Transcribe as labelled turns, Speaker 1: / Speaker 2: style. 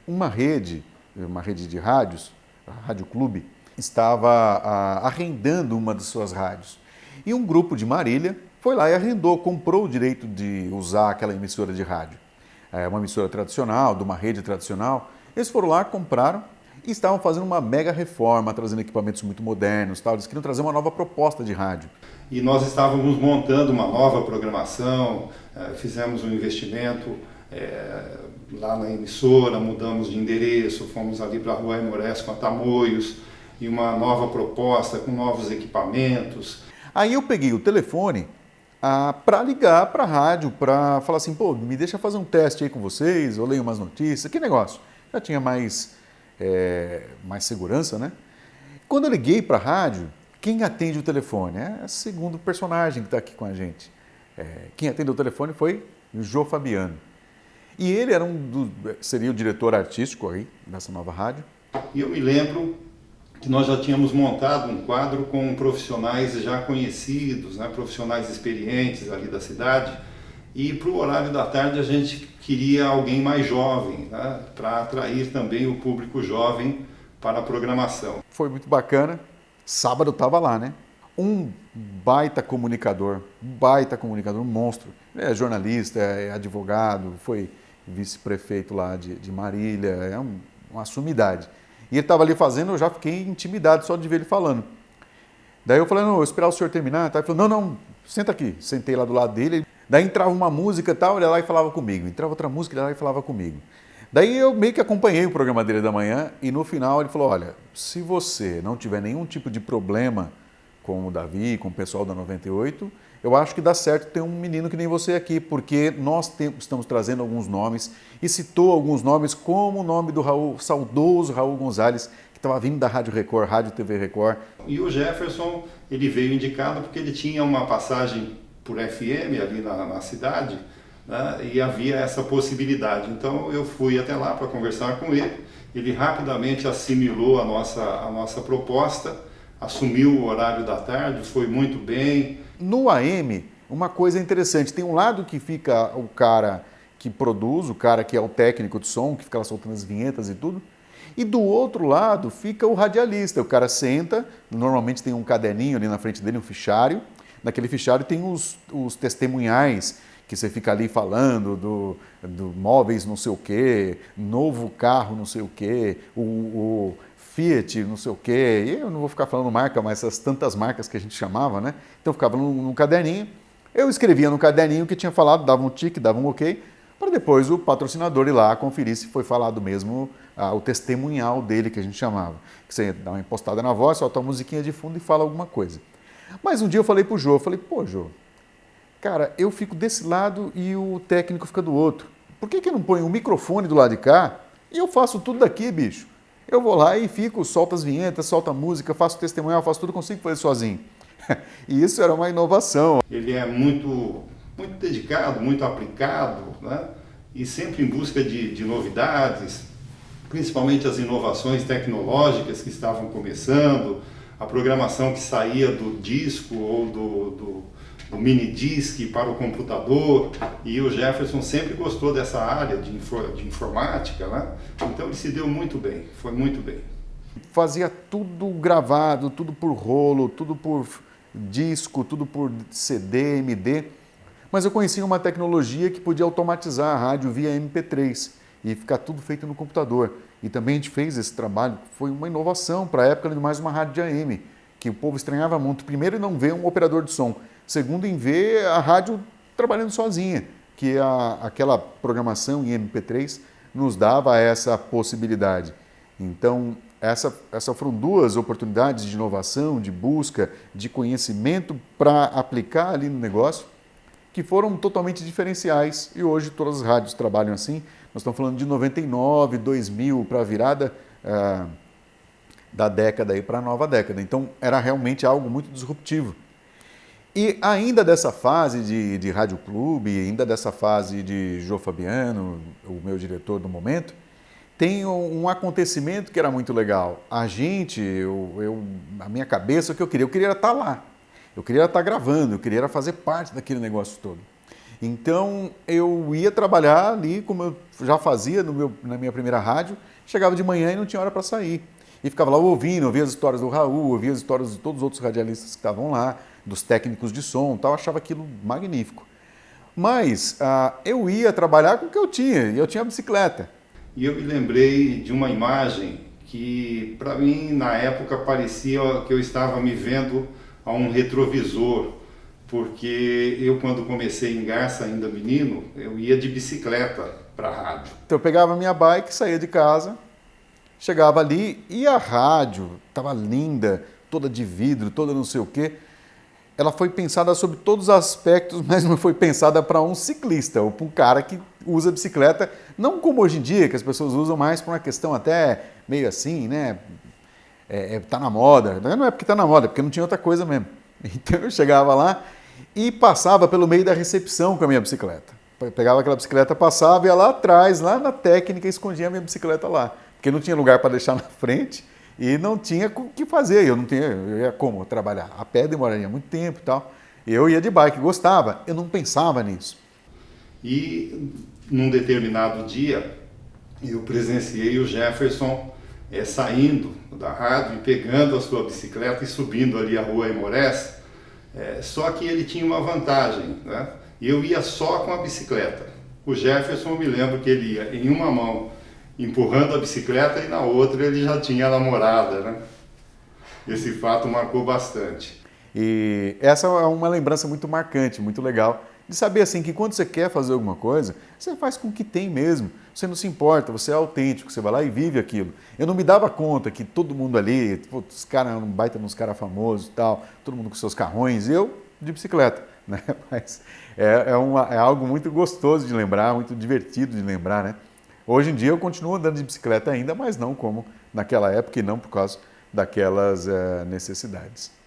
Speaker 1: uma rede de rádios, a Rádio Clube, estava arrendando uma de suas rádios. E um grupo de Marília foi lá e arrendou, comprou o direito de usar aquela emissora de rádio. É uma emissora tradicional, de uma rede tradicional. Eles foram lá, compraram e estavam fazendo uma mega reforma, trazendo equipamentos muito modernos, tal. Eles queriam trazer uma nova proposta de rádio.
Speaker 2: E nós estávamos montando uma nova programação, fizemos um investimento lá na emissora, mudamos de endereço, fomos ali para a Rua Aimorés com a Tamoios, e uma nova proposta com novos equipamentos.
Speaker 1: Aí eu peguei o telefone para ligar para a rádio, para falar assim, pô, me deixa fazer um teste aí com vocês, eu leio umas notícias, que negócio. Já tinha mais segurança, né? Quando eu liguei para a rádio, quem atende o telefone? É o segundo personagem que está aqui com a gente. Quem atendeu o telefone foi o Jô Fabiano. E ele era seria o diretor artístico aí dessa nova rádio.
Speaker 2: E eu me lembro que nós já tínhamos montado um quadro com profissionais já conhecidos, né, profissionais experientes ali da cidade, e para o horário da tarde a gente queria alguém mais jovem, né, para atrair também o público jovem para a programação.
Speaker 1: Foi muito bacana. Sábado eu estava lá, né? Um baita comunicador, um monstro. Ele é jornalista, é advogado, foi vice-prefeito lá de Marília, é uma sumidade. E ele estava ali fazendo, eu já fiquei intimidado só de ver ele falando. Daí eu falei, não, eu vou esperar o senhor terminar. Ele falou, não, senta aqui. Sentei lá do lado dele. Daí entrava uma música e tal, ele ia lá e falava comigo. Entrava outra música, ele ia lá e falava comigo. Daí eu meio que acompanhei o programa dele da manhã e no final ele falou, olha, se você não tiver nenhum tipo de problema com o Davi, com o pessoal da 98, eu acho que dá certo ter um menino que nem você aqui, porque nós estamos trazendo alguns nomes e citou alguns nomes, como o nome do saudoso Raul Gonzalez, que estava vindo da Rádio Record, Rádio TV Record.
Speaker 2: E o Jefferson, ele veio indicado porque ele tinha uma passagem por FM ali na cidade, né, e havia essa possibilidade. Então eu fui até lá para conversar com ele rapidamente assimilou a nossa proposta, assumiu o horário da tarde, foi muito bem.
Speaker 1: No AM, uma coisa interessante, tem um lado que fica o cara que produz, o cara que é o técnico de som, que fica lá soltando as vinhetas e tudo, e do outro lado fica o radialista, o cara senta, normalmente tem um caderninho ali na frente dele, um fichário, naquele fichário tem os testemunhais, que você fica ali falando do móveis não sei o quê, novo carro não sei o quê, o Fiat, não sei o quê, e eu não vou ficar falando marca, mas essas tantas marcas que a gente chamava, né? Então ficava num caderninho, eu escrevia no caderninho o que tinha falado, dava um tique, dava um ok, para depois o patrocinador ir lá conferir se foi falado mesmo o testemunhal dele, que a gente chamava. Que você dá uma impostada na voz, solta uma musiquinha de fundo e fala alguma coisa. Mas um dia eu falei pro Jô, pô Jô, cara, eu fico desse lado e o técnico fica do outro. Por que não põe um microfone do lado de cá e eu faço tudo daqui, bicho? Eu vou lá e fico, solto as vinhetas, solto a música, faço testemunhal, faço tudo, consigo fazer sozinho. E isso era uma inovação.
Speaker 2: Ele é muito dedicado, muito aplicado, né? E sempre em busca de novidades, principalmente as inovações tecnológicas que estavam começando, a programação que saía do disco ou do mini disc para o computador, e o Jefferson sempre gostou dessa área de informática, né? Então ele se deu muito bem, foi muito bem.
Speaker 1: Fazia tudo gravado, tudo por rolo, tudo por disco, tudo por CD, MD, mas eu conhecia uma tecnologia que podia automatizar a rádio via MP3 e ficar tudo feito no computador. E também a gente fez esse trabalho, foi uma inovação para a época de mais uma rádio de AM, que o povo estranhava muito. Primeiro, em não ver um operador de som. Segundo, em ver a rádio trabalhando sozinha, que aquela programação em MP3 nos dava essa possibilidade. Então, essas foram duas oportunidades de inovação, de busca, de conhecimento para aplicar ali no negócio, que foram totalmente diferenciais. E hoje todas as rádios trabalham assim. Nós estamos falando de 99, 2000, para a virada da década aí para a nova década. Então, era realmente algo muito disruptivo. E ainda dessa fase de Rádio Clube, ainda dessa fase de Jô Fabiano, o meu diretor do momento, tem um acontecimento que era muito legal. A gente, a minha cabeça, o que eu queria estar lá. Eu queria estar gravando, eu queria fazer parte daquele negócio todo. Então eu ia trabalhar ali, como eu já fazia na minha primeira rádio, chegava de manhã e não tinha hora para sair. E ficava lá ouvindo, ouvia as histórias do Raul, ouvia as histórias de todos os outros radialistas que estavam lá, dos técnicos de som e tal, achava aquilo magnífico. Mas eu ia trabalhar com o que eu tinha, e eu tinha bicicleta.
Speaker 2: E eu me lembrei de uma imagem que, para mim, na época, parecia que eu estava me vendo a um retrovisor, porque eu, quando comecei em Garça, ainda menino, eu ia de bicicleta para a rádio.
Speaker 1: Então eu pegava a minha bike, saía de casa, chegava ali e a rádio estava linda, toda de vidro, toda não sei o quê. Ela foi pensada sobre todos os aspectos, mas não foi pensada para um ciclista ou para um cara que usa bicicleta, não como hoje em dia, que as pessoas usam mais por uma questão até meio assim, né? Tá na moda. Não é porque tá na moda, é porque não tinha outra coisa mesmo. Então eu chegava lá e passava pelo meio da recepção com a minha bicicleta. Pegava aquela bicicleta, passava, ia lá atrás, lá na técnica, e escondia a minha bicicleta lá. Porque não tinha lugar para deixar na frente e não tinha o que fazer. Eu ia como trabalhar? A pé demoraria muito tempo e tal. Eu ia de bike, gostava, eu não pensava nisso.
Speaker 2: E num determinado dia, eu presenciei o Jefferson saindo da rádio e pegando a sua bicicleta e subindo ali a rua Aimorés. Só que ele tinha uma vantagem, né? Eu ia só com a bicicleta. O Jefferson, eu me lembro que ele ia em uma mão empurrando a bicicleta e na outra ele já tinha a namorada, né? Esse fato marcou bastante.
Speaker 1: E essa é uma lembrança muito marcante, muito legal, de saber assim que quando você quer fazer alguma coisa, você faz com o que tem mesmo. Você não se importa, você é autêntico, você vai lá e vive aquilo. Eu não me dava conta que todo mundo ali, os caras eram um baita uns caras famosos e tal, todo mundo com seus carrões, eu de bicicleta, né? Mas é algo muito gostoso de lembrar, muito divertido de lembrar, né? Hoje em dia eu continuo andando de bicicleta ainda, mas não como naquela época e não por causa daquelas necessidades.